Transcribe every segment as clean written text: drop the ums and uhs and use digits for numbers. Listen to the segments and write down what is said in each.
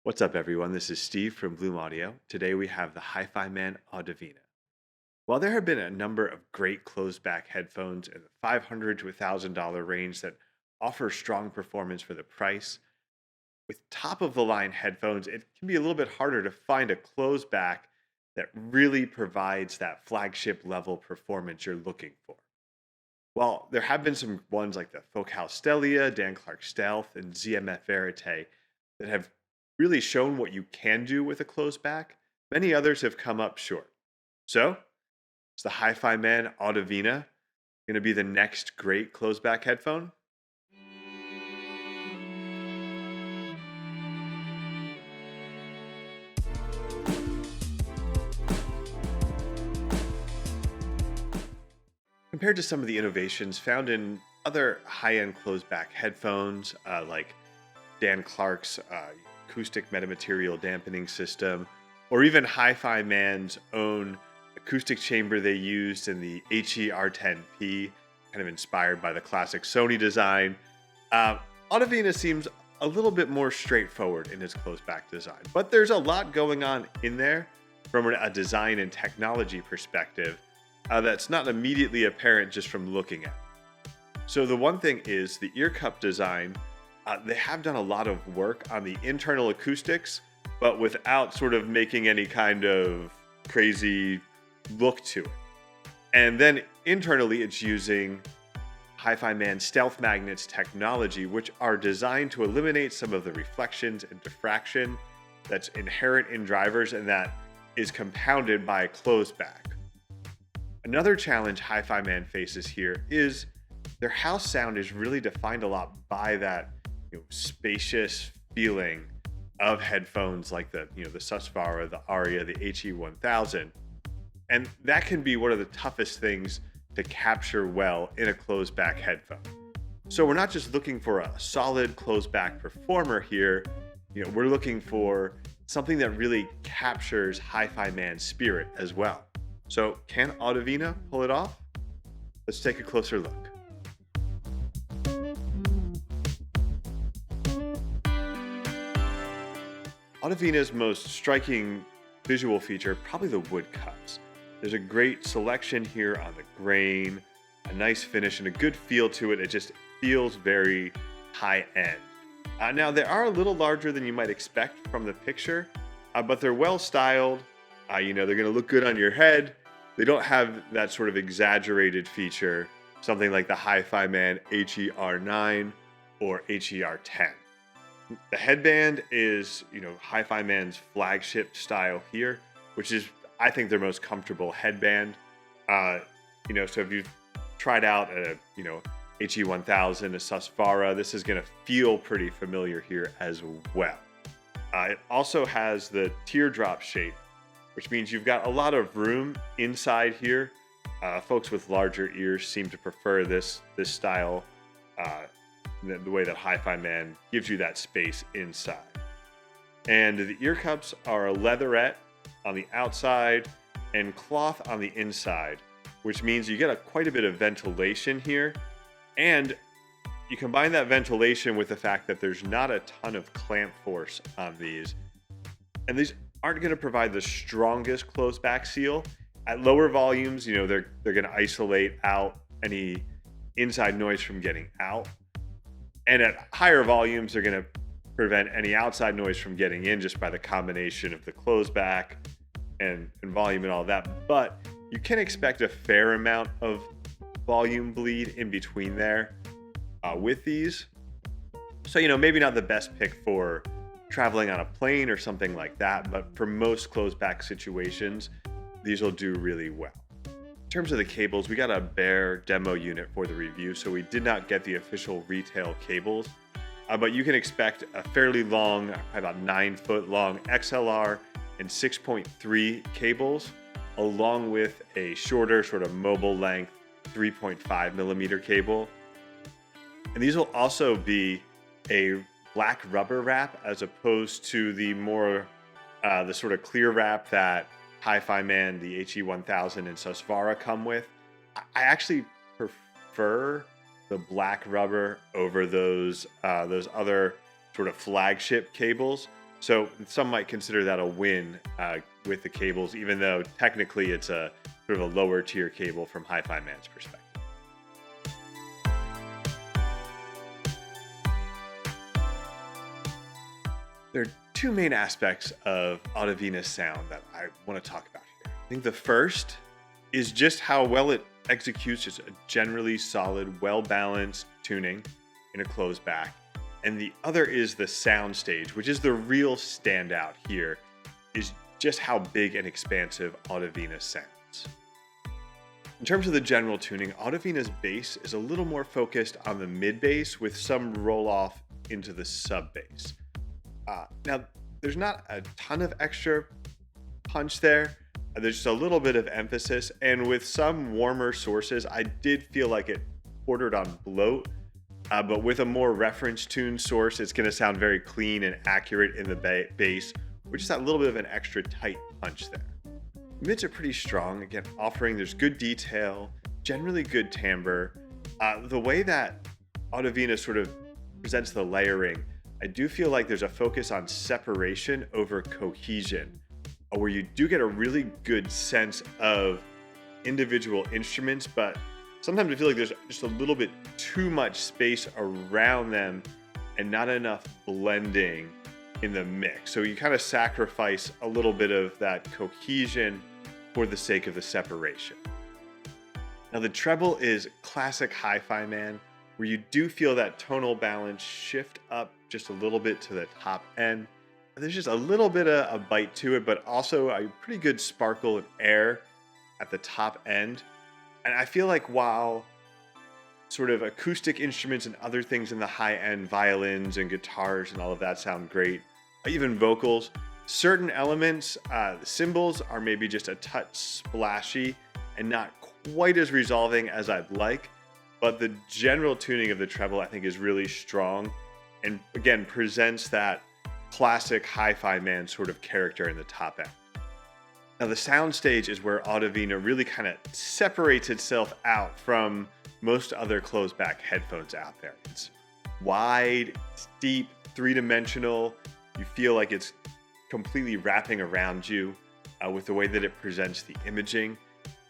What's up, everyone? This is Steve from Bloom Audio. Today we have the HIFIMAN Audivina. While there have been a number of great closed back headphones in the $500 to $1,000 range that offer strong performance for the price, with top of the line headphones, it can be a little bit harder to find a closed back that really provides that flagship level performance you're looking for. While there have been some ones like the Focal Stellia, Dan Clark Stealth, and ZMF Verite that have really shown what you can do with a closed back, many others have come up short. So, is the Hi-Fi Man Audivina going to be the next great closed back headphone? Compared to some of the innovations found in other high-end closed back headphones, like Dan Clark's acoustic metamaterial dampening system, or even Hi-Fi Man's own acoustic chamber they used in the HER10P, kind of inspired by the classic Sony design. Uh, Audivina seems a little bit more straightforward in its closed back design, but there's a lot going on in there from a design and technology perspective that's not immediately apparent just from looking at it. So the one thing is the ear cup design. They have done a lot of work on the internal acoustics, but without sort of making any kind of crazy look to it. And then internally, it's using Hi-Fi Man stealth magnets technology, which are designed to eliminate some of the reflections and diffraction that's inherent in drivers and that is compounded by a closed back. Another challenge Hi-Fi Man faces here is their house sound is really defined a lot by that spacious feeling of headphones like the Susvara, the Aria, the HE1000. And that can be one of the toughest things to capture well in a closed back headphone. So we're not just looking for a solid closed back performer here, we're looking for something that really captures Hi-Fi Man's spirit as well. So can Audivina pull it off? Let's take a closer look. Audivina's most striking visual feature, probably the wood cups. There's a great selection here on the grain, a nice finish, and a good feel to it. It just feels very high end. Now, they are a little larger than you might expect from the picture, but they're well styled. They're going to look good on your head. They don't have that sort of exaggerated feature, something like the Hi-Fi Man HER9 or HER10. The headband is, Hi-Fi Man's flagship style here, which is, I think, their most comfortable headband. So if you've tried out HE1000, a Susvara, this is going to feel pretty familiar here as well. It also has the teardrop shape, which means you've got a lot of room inside here. Folks with larger ears seem to prefer this style. The way that Hi-Fi Man gives you that space inside. And the ear cups are a leatherette on the outside and cloth on the inside, which means you get quite a bit of ventilation here. And you combine that ventilation with the fact that there's not a ton of clamp force on these. And these aren't going to provide the strongest closed back seal. At lower volumes, they're going to isolate out any inside noise from getting out. And at higher volumes, they're going to prevent any outside noise from getting in just by the combination of the closed back and volume and all that. But you can expect a fair amount of volume bleed in between there with these. So, maybe not the best pick for traveling on a plane or something like that, but for most closed back situations, these will do really well. In terms of the cables, we got a bare demo unit for the review, so we did not get the official retail cables. But you can expect a fairly long, about 9-foot long XLR and 6.3 cables, along with a shorter sort of mobile length 3.5 millimeter cable. And these will also be a black rubber wrap as opposed to the sort of clear wrap that Hi-Fi Man, the HE1000, and Susvara come with. I actually prefer the black rubber over those other sort of flagship cables. So some might consider that a win with the cables, even though technically it's a sort of a lower tier cable from HIFIMAN's perspective. There are two main aspects of Audivina's sound that I want to talk about here. I think the first is just how well it executes just a generally solid, well-balanced tuning in a closed back. And the other is the sound stage, which is the real standout here, is just how big and expansive Audivina sounds. In terms of the general tuning, Audivina's bass is a little more focused on the mid bass with some roll off into the sub bass. Now, there's not a ton of extra punch there. There's just a little bit of emphasis. And with some warmer sources, I did feel like it bordered on bloat. But with a more reference tuned source, it's going to sound very clean and accurate in the bass, with just that little bit of an extra tight punch there. Mids are pretty strong, again, there's good detail, generally good timbre. The way that Audivina sort of presents the layering, I do feel like there's a focus on separation over cohesion, where you do get a really good sense of individual instruments, but sometimes I feel like there's just a little bit too much space around them and not enough blending in the mix. So you kind of sacrifice a little bit of that cohesion for the sake of the separation. Now the treble is classic HIFIMAN, where you do feel that tonal balance shift up just a little bit to the top end. There's just a little bit of a bite to it, but also a pretty good sparkle and air at the top end. And I feel like while sort of acoustic instruments and other things in the high end, violins and guitars and all of that sound great, even vocals, certain elements, the cymbals are maybe just a touch splashy and not quite as resolving as I'd like. But the general tuning of the treble, I think, is really strong and, again, presents that classic HIFIMAN sort of character in the top end. Now, the sound stage is where Audivina really kind of separates itself out from most other closed back headphones out there. It's wide, it's deep, three-dimensional. You feel like it's completely wrapping around you with the way that it presents the imaging.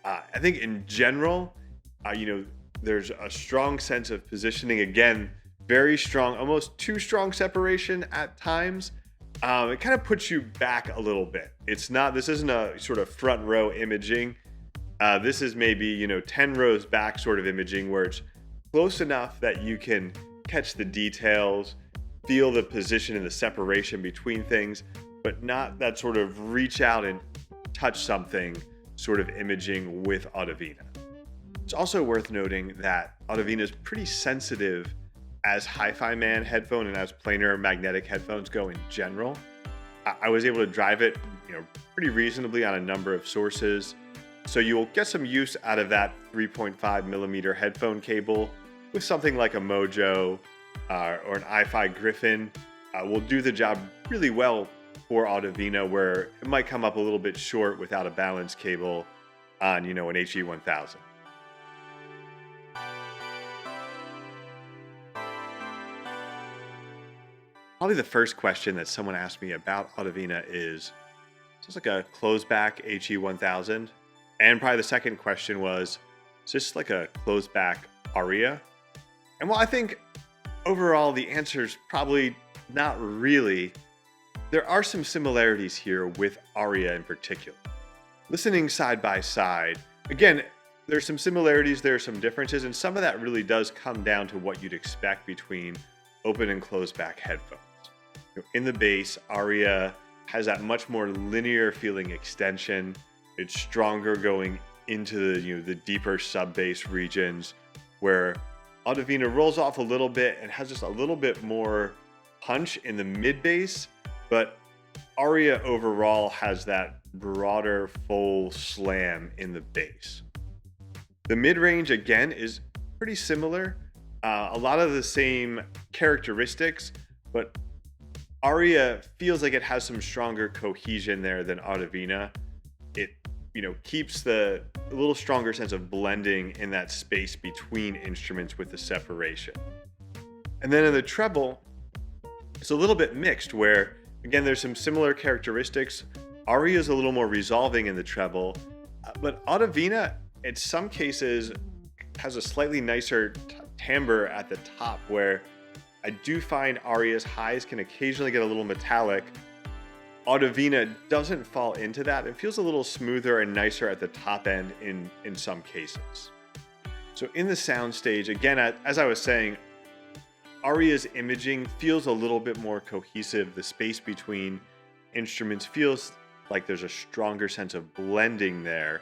I think in general, there's a strong sense of positioning. Again, very strong, almost too strong separation at times. It kind of puts you back a little bit. This isn't a sort of front row imaging. This is maybe, 10 rows back sort of imaging where it's close enough that you can catch the details, feel the position and the separation between things, but not that sort of reach out and touch something sort of imaging with Audivina. It's also worth noting that Audivina is pretty sensitive as HIFIMAN headphone and as planar magnetic headphones go in general. I was able to drive it, pretty reasonably on a number of sources. So you'll get some use out of that 3.5 millimeter headphone cable with something like a Mojo or an iFi Griffin. Will do the job really well for Audivina, where it might come up a little bit short without a balance cable on, an HE1000. Probably the first question that someone asked me about Audivina is this like a closed back HE1000? And probably the second question was this like a closed back Aria? And while I think overall the answer is probably not really, there are some similarities here with Aria in particular. Listening side by side, again, there's some similarities, there are some differences, and some of that really does come down to what you'd expect between open and closed back headphones. In the bass, Aria has that much more linear feeling extension. It's stronger going into the deeper sub bass regions, where Audivina rolls off a little bit and has just a little bit more punch in the mid bass, but Aria overall has that broader full slam in the bass. The mid range again is pretty similar, a lot of the same characteristics, but Aria feels like it has some stronger cohesion there than Audivina. It, keeps a little stronger sense of blending in that space between instruments with the separation. And then in the treble, it's a little bit mixed, where Again, there's some similar characteristics. Aria is a little more resolving in the treble, but Audivina, in some cases, has a slightly nicer timbre at the top, where I do find Aria's highs can occasionally get a little metallic. Audivina doesn't fall into that. It feels a little smoother and nicer at the top end in some cases. So in the soundstage, again, as I was saying, Aria's imaging feels a little bit more cohesive. The space between instruments feels like there's a stronger sense of blending there.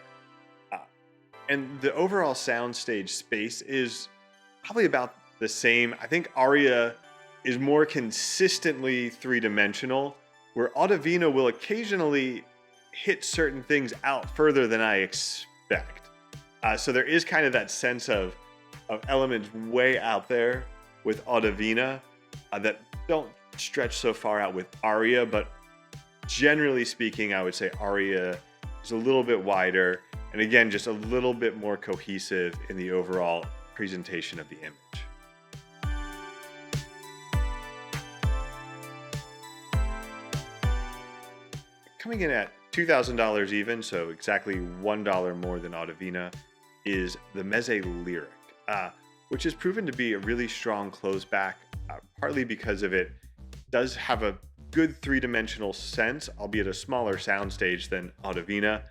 And the overall soundstage space is probably about the same. I think Aria is more consistently three-dimensional, where Audivina will occasionally hit certain things out further than I expect. So there is kind of that sense of elements way out there with Audivina that don't stretch so far out with Aria, but generally speaking, I would say Aria is a little bit wider, and again, just a little bit more cohesive in the overall presentation of the image. Coming in at $2,000 even, so exactly $1 more than Audivina, is the Meze Lyric, which has proven to be a really strong closeback, partly because of it does have a good three-dimensional sense, albeit a smaller soundstage than Audivina,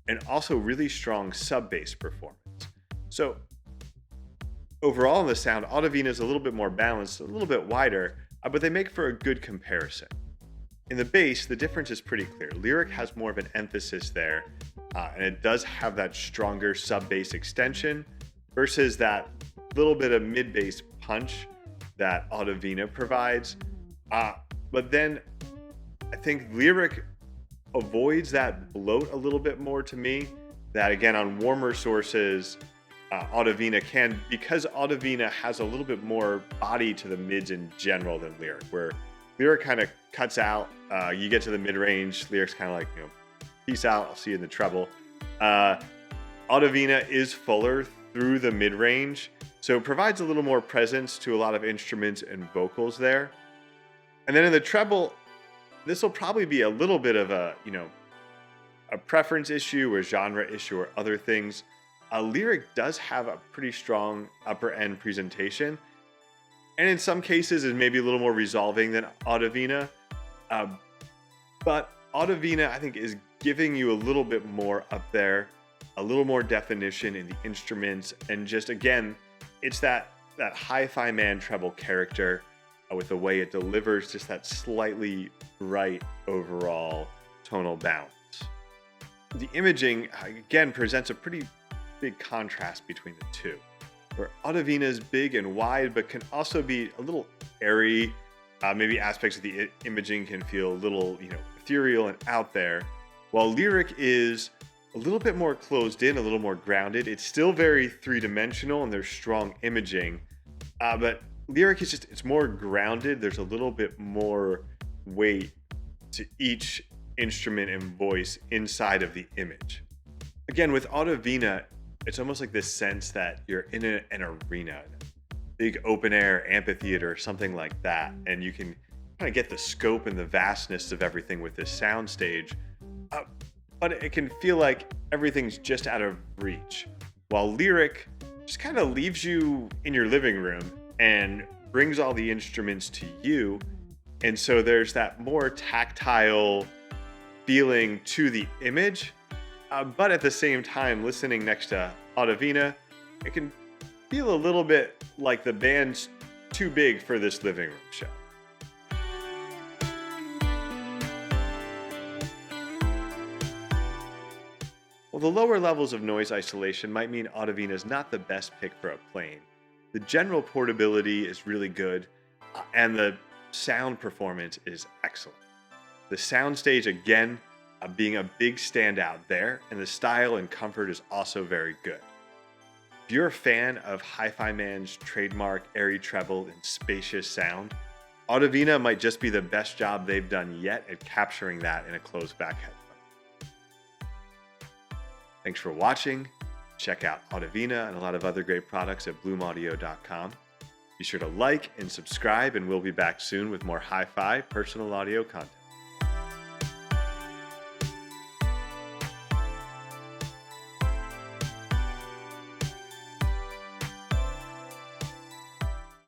and also really strong sub-bass performance. So overall in the sound, Audivina is a little bit more balanced, a little bit wider, but they make for a good comparison. In the bass, the difference is pretty clear. Lyric has more of an emphasis there, and it does have that stronger sub-bass extension versus that little bit of mid-bass punch that Audivina provides. But then I think Lyric avoids that bloat a little bit more to me, that again on warmer sources, Audivina can, because Audivina has a little bit more body to the mids in general than Lyric, where Lyric kind of cuts out, you get to the mid-range, Lyric's kind of like, peace out, I'll see you in the treble. Audivina is fuller through the mid-range, so it provides a little more presence to a lot of instruments and vocals there. And then in the treble, this will probably be a little bit of a preference issue or genre issue or other things. Lyric does have a pretty strong upper end presentation, and in some cases is maybe a little more resolving than Audivina. But Audivina, I think, is giving you a little bit more up there, a little more definition in the instruments, and just again, it's that HIFIMAN treble character with the way it delivers just that slightly bright overall tonal balance. The imaging, again, presents a pretty big contrast between the two, where Audivina is big and wide, but can also be a little airy. Maybe aspects of the imaging can feel a little, ethereal and out there, while Lyric is a little bit more closed in, a little more grounded. It's still very three-dimensional and there's strong imaging, but Lyric is it's more grounded. There's a little bit more weight to each instrument and voice inside of the image. Again, with Audivina, it's almost like this sense that you're in an arena, big open air amphitheater or something like that, and you can kind of get the scope and the vastness of everything with this soundstage, but it can feel like everything's just out of reach, while Lyric just kind of leaves you in your living room and brings all the instruments to you, and so there's that more tactile feeling to the image, but at the same time, listening next to Audivina, it can feel a little bit like the band's too big for this living room show. Well, the lower levels of noise isolation might mean Audivina is not the best pick for a plane. The general portability is really good, and the sound performance is excellent. The soundstage, again, being a big standout there, and the style and comfort is also very good. If you're a fan of HIFIMAN's trademark airy treble and spacious sound, Audivina might just be the best job they've done yet at capturing that in a closed-back headphone. Thanks for watching. Check out Audivina and a lot of other great products at bloomaudio.com. Be sure to like and subscribe, and we'll be back soon with more hi-fi personal audio content.